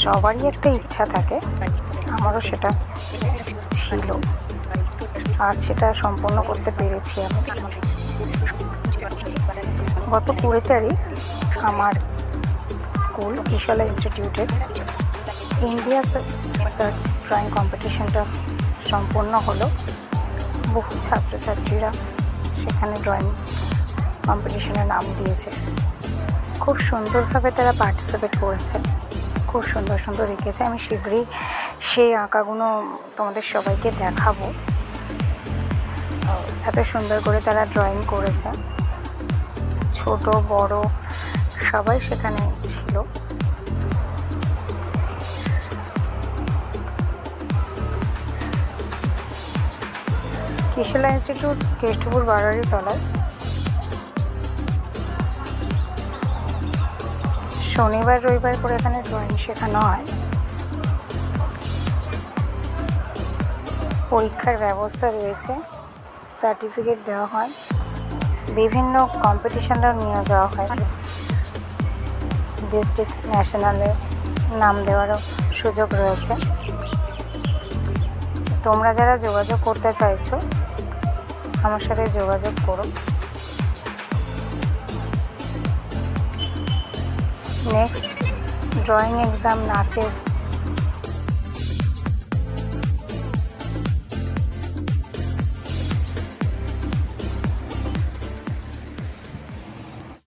সবারই একটা ইচ্ছা থাকে, আমারও সেটা ছিল, আজ সেটা সম্পূর্ণ করতে পেরেছি আমি। গত 20 তারিখ আমার স্কুল কিশোলা ইনস্টিটিউটের ইন্ডিয়া সার্চ ড্রয়িং কম্পিটিশনটা সম্পূর্ণ হলো। বহু ছাত্রছাত্রীরা সেখানে ড্রয়িং কম্পিটিশনে নাম দিয়েছে। খুব সুন্দরভাবে তারা পার্টিসিপেট করেছে, খুব সুন্দর সুন্দর এঁকেছে। আমি শীঘ্রই সেই আঁকাগুলো তোমাদের সবাইকে দেখাবো। এত সুন্দর করে তারা ড্রয়িং করেছে, ছোট বড় সবাই সেখানে ছিল। কিশোলা ইনস্টিটিউট কেষ্টপুর বারোয়ারি তলায়। শনিবার রবিবার করে এখানে ড্রয়িং শেখানো হয়। পরীক্ষার ব্যবস্থা রয়েছে, সার্টিফিকেট দেওয়া হয়, বিভিন্ন কম্পিটিশনরাও নিয়ে যাওয়া হয়। ডিস্ট্রিক্ট ন্যাশনালে নাম দেওয়ারও সুযোগ রয়েছে। তোমরা যারা যোগাযোগ করতে চাইছো আমার সাথে যোগাযোগ করো। নেক্সট ড্রয়িং এক্সাম, নাচের